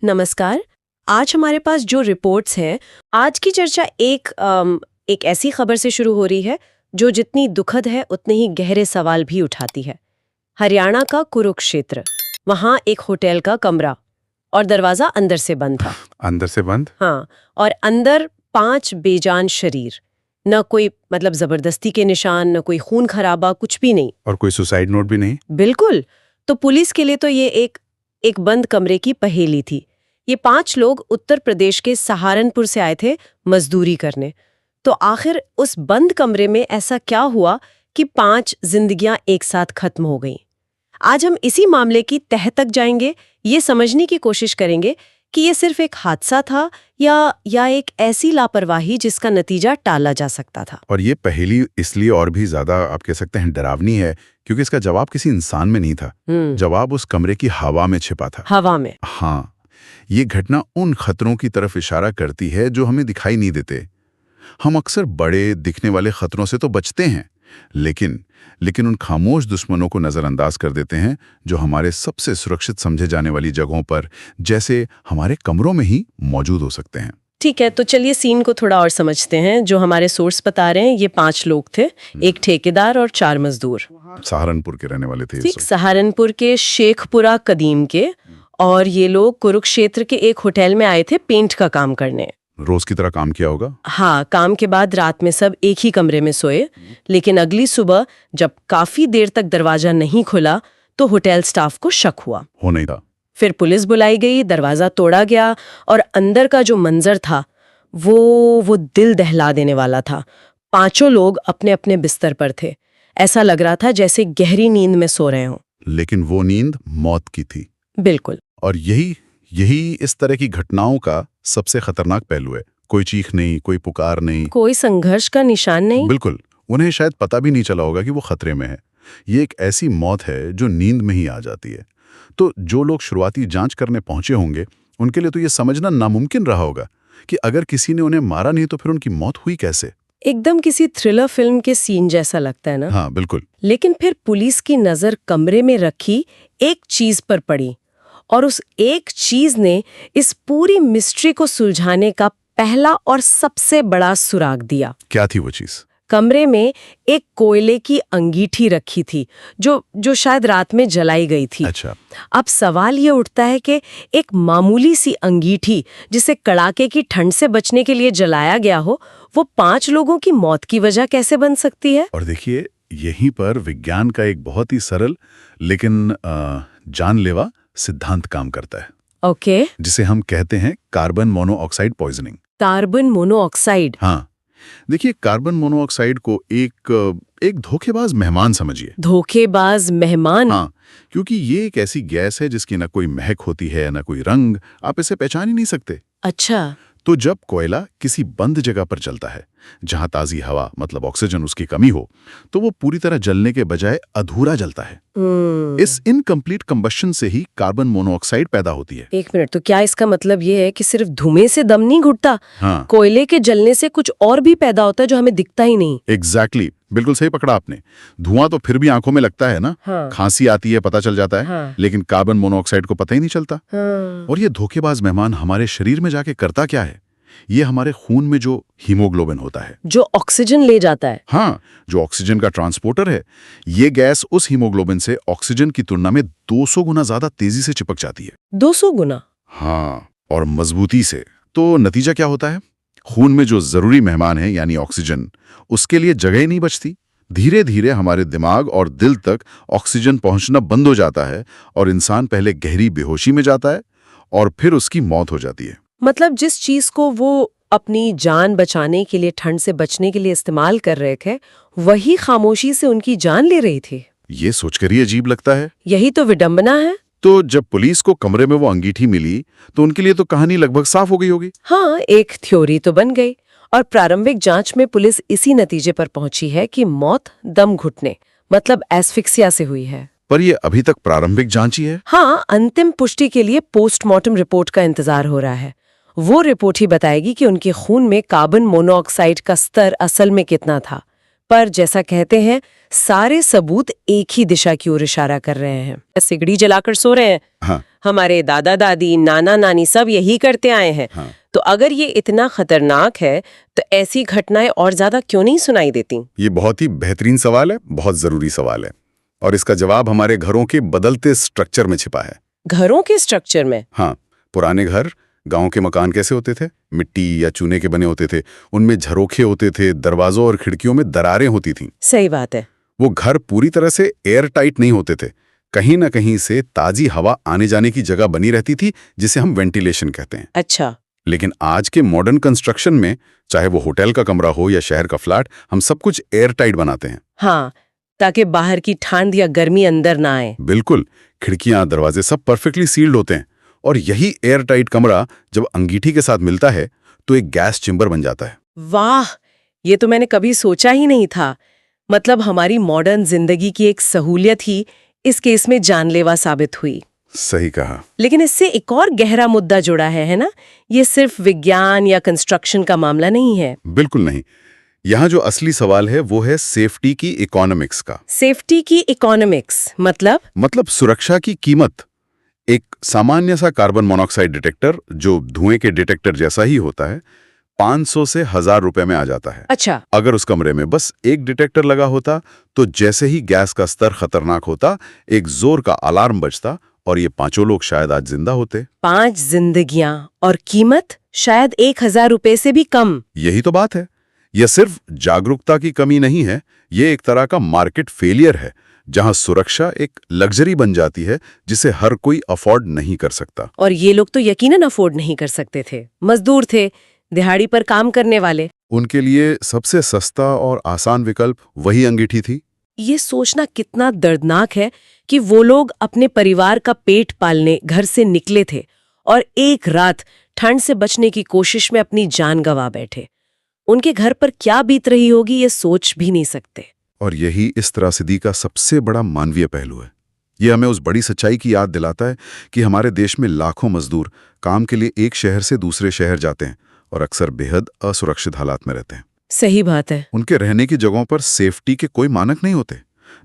नमस्कार। आज हमारे पास जो रिपोर्ट्स हैं, आज की चर्चा एक ऐसी खबर से शुरू हो रही है जो जितनी दुखद है उतने ही गहरे सवाल भी उठाती है। हरियाणा का कुरुक्षेत्र, वहाँ एक होटल का कमरा और दरवाजा अंदर से बंद था। अंदर से बंद? हाँ, और अंदर 5 बेजान शरीर, न कोई जबरदस्ती के निशान, न कोई खून खराबा, कुछ भी नहीं। और कोई सुसाइड नोट भी नहीं? बिल्कुल। तो पुलिस के लिए तो ये एक बंद कमरे की पहेली थी। ये 5 लोग उत्तर प्रदेश के सहारनपुर से आए थे मजदूरी करने। तो आखिर उस बंद कमरे में ऐसा क्या हुआ कि 5 जिंदगियां एक साथ खत्म हो गईं? आज हम इसी मामले की तह तक जाएंगे, ये समझने की कोशिश करेंगे कि ये सिर्फ एक हादसा था या एक ऐसी लापरवाही जिसका नतीजा टाला जा सकता था। और ये पहेली इसलिए और भी ज्यादा आप कह सकते हैं डरावनी है क्योंकि इसका जवाब किसी इंसान में नहीं था। जवाब उस कमरे की हवा में छिपा था। हवा में? हाँ, ये घटना उन खतरों की तरफ इशारा करती है जो हमें दिखाई नहीं देते। हम अक्सर बड़े दिखने वाले खतरों से तो बचते हैं, लेकिन उन खामोश दुश्मनों को नजरअंदाज कर देते हैं जो हमारे सबसे सुरक्षित समझे जाने वाली जगहों पर, जैसे हमारे कमरों में ही मौजूद हो सकते हैं। ठीक है, तो चलिए सीन को थोड़ा और समझते हैं। जो हमारे सोर्स बता रहे हैं, ये 5 लोग थे, एक ठेकेदार और 4 मजदूर। सहारनपुर के रहने वाले थे। ठीक, सहारनपुर के शेखपुरा कदीम के। और ये लोग कुरुक्षेत्र के एक होटल में आए थे पेंट का काम करने। रोज की तरह काम किया होगा। हाँ, काम के बाद रात में सब एक ही कमरे में सोए, लेकिन अगली सुबह जब काफी देर तक दरवाजा नहीं खुला तो होटल स्टाफ को शक हुआ। हो नहीं था। फिर पुलिस बुलाई गई, दरवाजा तोड़ा गया और अंदर का जो मंजर था वो दिल दहला देने वाला था। 5 लोग अपने अपने बिस्तर पर थे। ऐसा लग रहा था जैसे गहरी नींद में सो रहे हों। लेकिन वो नींद मौत की थी। बिल्कुल। और यही इस तरह की घटनाओं का सबसे खतरनाक पहलू है। कोई चीख नहीं, कोई पुकार नहीं, कोई संघर्ष का निशान नहीं। बिल्कुल। उन्हें शायद पता भी नहीं चला होगा कि वो खतरे में है। ये एक ऐसी मौत है जो नींद में ही आ जाती है। तो जो लोग शुरुआती जांच करने पहुंचे होंगे, उनके लिए तो ये समझना नामुमकिन रहा होगा कि अगर किसी ने उन्हें मारा नहीं तो फिर उनकी मौत हुई कैसे। एकदम किसी थ्रिलर फिल्म के सीन जैसा लगता है ना? हाँ, बिल्कुल। लेकिन फिर पुलिस की नजर कमरे में रखी एक चीज पर पड़ी और उस एक चीज ने इस पूरी मिस्ट्री को सुलझाने का पहला और सबसे बड़ा सुराग दिया। क्या थी वो चीज? कमरे में एक कोयले की अंगीठी रखी थी जो शायद रात में जलाई गई थी। अच्छा। अब सवाल ये उठता है कि एक मामूली सी अंगीठी जिसे कड़ाके की ठंड से बचने के लिए जलाया गया हो, वो 5 लोगों की मौत की वजह कैसे बन सकती है? और देखिए, यहीं पर विज्ञान का एक बहुत ही सरल लेकिन जानलेवा सिद्धांत काम करता है। ओके। जिसे हम कहते हैं carbon monoxide poisoning. Carbon monoxide? हाँ, देखिए, कार्बन मोनोऑक्साइड को एक धोखेबाज मेहमान समझिए। धोखेबाज मेहमान? हाँ, क्योंकि ये एक ऐसी गैस है जिसकी ना कोई महक होती है, ना कोई रंग, आप इसे पहचान ही नहीं सकते। अच्छा। तो जब कोयला किसी बंद जगह पर जलता है, जहां ताजी हवा मतलब ऑक्सीजन उसकी कमी हो, तो वो पूरी तरह जलने के बजाय अधूरा जलता है। इस इनकम्प्लीट कंबशन से ही कार्बन मोनोऑक्साइड पैदा होती है। एक मिनट, तो क्या इसका मतलब ये है कि सिर्फ धुएं से दम नहीं घुटता? हाँ, कोयले के जलने से कुछ और भी पैदा होता है जो हमें दिखता ही नहीं। एग्जैक्टली, बिल्कुल सही पकड़ा आपने। धुआं तो फिर भी आंखों में लगता है ना। हाँ। खांसी आती है, पता चल जाता है। हाँ। लेकिन कार्बन मोनोऑक्साइड को पता ही नहीं चलता। हाँ। और ये धोखेबाज मेहमान हमारे शरीर में जाके करता क्या है? ये हमारे खून में जो हीमोग्लोबिन होता है, जो ऑक्सीजन ले जाता है। हाँ, जो ऑक्सीजन का ट्रांसपोर्टर है, ये गैस उस हीमोग्लोबिन से ऑक्सीजन की तुलना में 200 गुना ज्यादा तेजी से चिपक जाती है। 200 गुना? हाँ, और मजबूती से। तो नतीजा क्या होता है? खून में जो जरूरी मेहमान है यानी ऑक्सीजन, उसके लिए जगह ही नहीं बचती। धीरे धीरे हमारे दिमाग और दिल तक ऑक्सीजन पहुंचना बंद हो जाता है और इंसान पहले गहरी बेहोशी में जाता है और फिर उसकी मौत हो जाती है। मतलब जिस चीज को वो अपनी जान बचाने के लिए, ठंड से बचने के लिए इस्तेमाल कर रहे थे, वही खामोशी से उनकी जान ले रही थी। ये सोचकर ही अजीब लगता है। यही तो विडंबना है। तो जब पुलिस को कमरे में वो अंगीठी मिली तो उनके लिए तो कहानी लगभग साफ हो गई होगी। हाँ, एक थ्योरी तो बन गई और प्रारंभिक जांच में पुलिस इसी नतीजे पर पहुंची है कि मौत दम घुटने मतलब एस्फिक्सिया से हुई है। पर ये अभी तक प्रारंभिक जांच ही है। हाँ, अंतिम पुष्टि के लिए पोस्टमार्टम रिपोर्ट का इंतजार हो रहा है। वो रिपोर्ट ही बताएगी कि उनके खून में कार्बन मोनोऑक्साइड का स्तर असल में कितना था। पर जैसा कहते हैं, सारे सबूत एक ही दिशा की ओर इशारा कर रहे हैं। सिगड़ी जलाकर सो रहे हैं। हाँ। हमारे दादा दादी, नाना नानी सब यही करते आए हैं। हाँ। तो अगर ये इतना खतरनाक है तो ऐसी घटनाएं और ज्यादा क्यों नहीं सुनाई देती? ये बहुत ही बेहतरीन सवाल है, बहुत जरूरी सवाल है, और इसका जवाब हमारे घरों के बदलते स्ट्रक्चर में छिपा है। घरों के स्ट्रक्चर में? हाँ, पुराने घर, गांव के मकान कैसे होते थे? मिट्टी या चूने के बने होते थे, उनमें झरोखे होते थे, दरवाजों और खिड़कियों में दरारें होती थीं। सही बात है। वो घर पूरी तरह से एयर टाइट नहीं होते थे, कहीं ना कहीं से ताजी हवा आने जाने की जगह बनी रहती थी, जिसे हम वेंटिलेशन कहते हैं। अच्छा। लेकिन आज के मॉडर्न कंस्ट्रक्शन में, चाहे वो होटल का कमरा हो या शहर का फ्लैट, हम सब कुछ एयर टाइट बनाते हैं। हाँ, ताकि बाहर की ठंड या गर्मी अंदर ना आए। बिल्कुल, खिड़कियां, दरवाजे सब परफेक्टली सील्ड होते हैं, और यही एयर टाइट कमरा जब अंगीठी के साथ मिलता है तो एक गैस चेंबर बन जाता है। वाह, ये तो मैंने कभी सोचा ही नहीं था। मतलब हमारी मॉडर्न जिंदगी की एक सहूलियत ही इस केस में जानलेवा साबित हुई। सही कहा। लेकिन इससे एक और गहरा मुद्दा जुड़ा है ना? ये सिर्फ विज्ञान या कंस्ट्रक्शन का मामला नहीं है। बिल्कुल नहीं। यहाँ जो असली सवाल है वो है सेफ्टी की इकोनॉमिक्स का। सेफ्टी की इकोनॉमिक्स मतलब सुरक्षा की कीमत। एक सामान्य सा कार्बन मोनोऑक्साइड डिटेक्टर, जो धुएं के डिटेक्टर जैसा ही होता है, 500 से 1000 रुपए में आ जाता है। अच्छा। अगर उस कमरे में बस एक डिटेक्टर लगा होता तो जैसे ही गैस का स्तर खतरनाक होता, एक जोर का अलार्म बजता और ये 5 लोग शायद आज जिंदा होते। 5 जिंदगियां, और कीमत शायद 1000 रुपए से भी कम। यही तो बात है। यह सिर्फ जागरूकता की कमी नहीं है, ये एक तरह का मार्केट फेलियर है, जहां सुरक्षा एक लग्जरी बन जाती है जिसे हर कोई अफोर्ड नहीं कर सकता। और ये लोग तो यकीनन अफोर्ड नहीं कर सकते थे। मजदूर थे, दिहाड़ी पर काम करने वाले। उनके लिए सबसे सस्ता और आसान विकल्प वही अंगीठी थी। ये सोचना कितना दर्दनाक है कि वो लोग अपने परिवार का पेट पालने घर से निकले थे और एक रात ठंड से बचने की कोशिश में अपनी जान गंवा बैठे। उनके घर पर क्या बीत रही होगी ये सोच भी नहीं सकते। और यही इस त्रासदी का सबसे बड़ा मानवीय पहलू है। ये हमें उस बड़ी सच्चाई की याद दिलाता है कि हमारे देश में लाखों मजदूर काम के लिए एक शहर से दूसरे शहर जाते हैं और अक्सर बेहद असुरक्षित हालात में रहते हैं। सही बात है। उनके रहने की जगहों पर सेफ्टी के कोई मानक नहीं होते।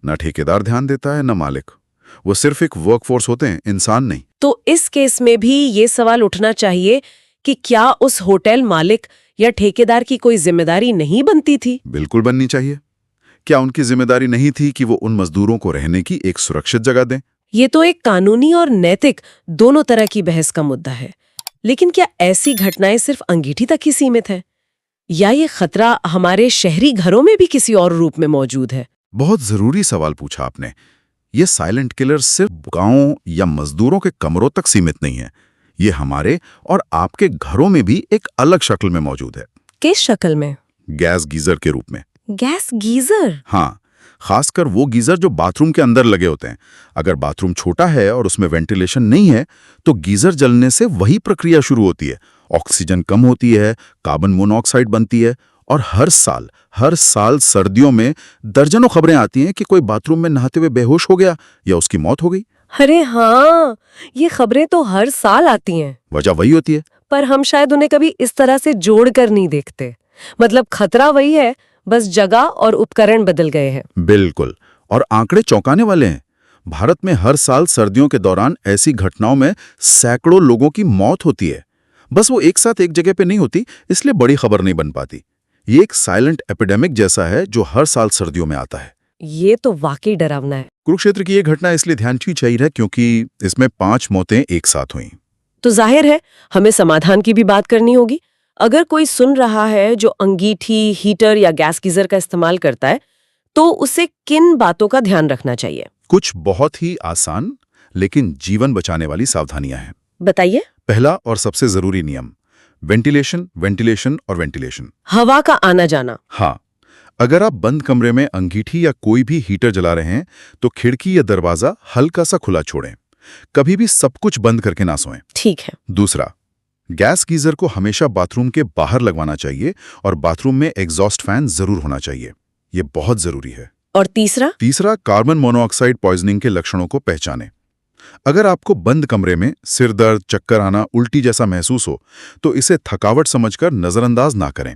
न ठेकेदार ध्यान देता है, न मालिक। वो सिर्फ एक वर्कफोर्स होते हैं, इंसान नहीं। तो इस केस में भी ये सवाल उठना चाहिए कि क्या उस होटल मालिक या ठेकेदार की कोई जिम्मेदारी नहीं बनती थी? बिल्कुल बननी चाहिए। क्या उनकी जिम्मेदारी नहीं थी कि वो उन मजदूरों को रहने की एक सुरक्षित जगह दें? ये तो एक कानूनी और नैतिक दोनों तरह की बहस का मुद्दा है। लेकिन क्या ऐसी घटनाएं सिर्फ अंगीठी तक ही सीमित है, या ये खतरा हमारे शहरी घरों में भी किसी और रूप में मौजूद है? बहुत जरूरी सवाल पूछा आपने। ये साइलेंट किलर सिर्फ गांवों या मजदूरों के कमरों तक सीमित नहीं है। ये हमारे और आपके घरों में भी एक अलग शक्ल में मौजूद है। किस शक्ल में? गैस गीजर के रूप में। Gas geyser? हाँ, खासकर वो गीजर जो बाथरूम के अंदर लगे होते हैं। अगर बाथरूम छोटा है और उसमें वेंटिलेशन नहीं है तो गीजर जलने से वही प्रक्रिया शुरू होती है। ऑक्सीजन कम होती है, कार्बन मोनोऑक्साइड बनती है, और हर साल सर्दियों में दर्जनों खबरें आती हैं कि कोई बाथरूम में नहाते हुए बेहोश हो गया या उसकी मौत हो गई। अरे हाँ, ये खबरें तो हर साल आती हैं। वजह वही होती है। पर हम शायद उन्हें कभी इस तरह से जोड़कर नहीं देखते। मतलब खतरा वही है, बस जगह और उपकरण बदल गए हैं। बिल्कुल, और आंकड़े चौंकाने वाले हैं। भारत में हर साल सर्दियों के दौरान ऐसी घटनाओं में सैकड़ों लोगों की मौत होती है। बस वो एक साथ एक जगह पे नहीं होती, इसलिए बड़ी खबर नहीं बन पाती। ये एक साइलेंट एपिडेमिक जैसा है जो हर साल सर्दियों में आता है। ये तो वाकई डरावना है। कुरुक्षेत्र की ये घटना इसलिए ध्यान की चाहिए है क्योंकि इसमें 5 मौतें एक साथ हुई। तो जाहिर है हमें समाधान की भी बात करनी होगी। अगर कोई सुन रहा है जो अंगीठी, हीटर या गैस गीजर का इस्तेमाल करता है, तो उसे किन बातों का ध्यान रखना चाहिए? कुछ बहुत ही आसान लेकिन जीवन बचाने वाली सावधानियां हैं। बताइए। पहला और सबसे जरूरी नियम, वेंटिलेशन, वेंटिलेशन और वेंटिलेशन। हवा का आना जाना। हाँ, अगर आप बंद कमरे में अंगीठी या कोई भी हीटर जला रहे हैं तो खिड़की या दरवाजा हल्का सा खुला छोड़ें। कभी भी सब कुछ बंद करके ना सोएं। ठीक है। दूसरा, गैस गीजर को हमेशा बाथरूम के बाहर लगवाना चाहिए और बाथरूम में एग्जॉस्ट फैन जरूर होना चाहिए। ये बहुत जरूरी है। और तीसरा, कार्बन मोनोऑक्साइड पॉइजनिंग के लक्षणों को पहचानें। अगर आपको बंद कमरे में सिर दर्द, चक्कर आना, उल्टी जैसा महसूस हो तो इसे थकावट समझकर नजरअंदाज ना करें।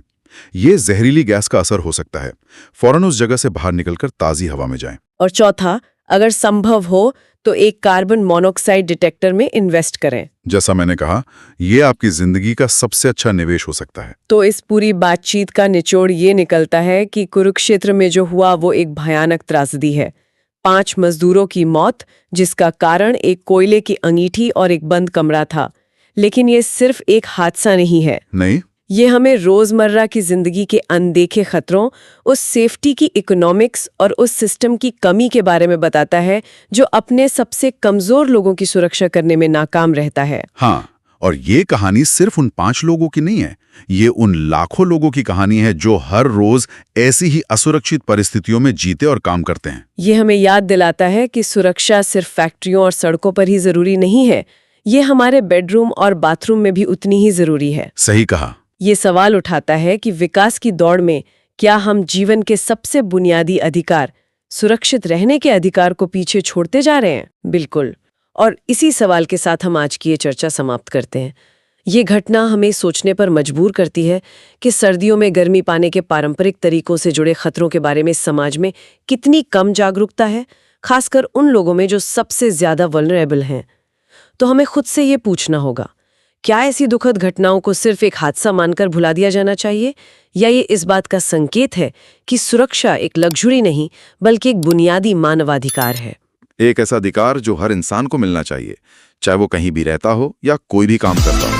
ये जहरीली गैस का असर हो सकता है। फौरन उस जगह से बाहर निकलकर ताजी हवा में जाएं। और चौथा, अगर संभव हो तो एक कार्बन मोनोऑक्साइड डिटेक्टर में इन्वेस्ट करें। जैसा मैंने कहा, ये आपकी जिंदगी का सबसे अच्छा निवेश हो सकता है। तो इस पूरी बातचीत का निचोड़ ये निकलता है कि कुरुक्षेत्र में जो हुआ वो एक भयानक त्रासदी है। 5 मजदूरों की मौत, जिसका कारण एक कोयले की अंगीठी और एक बंद कमरा था। लेकिन ये सिर्फ एक हादसा नहीं है। नहीं, ये हमें रोजमर्रा की जिंदगी के अनदेखे खतरों, उस सेफ्टी की इकोनॉमिक्स और उस सिस्टम की कमी के बारे में बताता है जो अपने सबसे कमजोर लोगों की सुरक्षा करने में नाकाम रहता है। हाँ, और ये कहानी सिर्फ उन 5 लोगों की नहीं है, ये उन लाखों लोगों की कहानी है जो हर रोज ऐसी ही असुरक्षित परिस्थितियों में जीते और काम करते हैं। ये हमें याद दिलाता है कि सुरक्षा सिर्फ फैक्ट्रियों और सड़कों पर ही जरूरी नहीं है, ये हमारे बेडरूम और बाथरूम में भी उतनी ही जरूरी है। सही कहा। ये सवाल उठाता है कि विकास की दौड़ में क्या हम जीवन के सबसे बुनियादी अधिकार, सुरक्षित रहने के अधिकार को पीछे छोड़ते जा रहे हैं? बिल्कुल। और इसी सवाल के साथ हम आज की ये चर्चा समाप्त करते हैं। ये घटना हमें सोचने पर मजबूर करती है कि सर्दियों में गर्मी पाने के पारंपरिक तरीकों से जुड़े खतरों के बारे में समाज में कितनी कम जागरूकता है, खासकर उन लोगों में जो सबसे ज्यादा वल्नरेबल हैं। तो हमें खुद से ये पूछना होगा, क्या ऐसी दुखद घटनाओं को सिर्फ एक हादसा मानकर भुला दिया जाना चाहिए, या ये इस बात का संकेत है कि सुरक्षा एक लग्जरी नहीं बल्कि एक बुनियादी मानवाधिकार है? एक ऐसा अधिकार जो हर इंसान को मिलना चाहिए, चाहे वो कहीं भी रहता हो या कोई भी काम करता हो।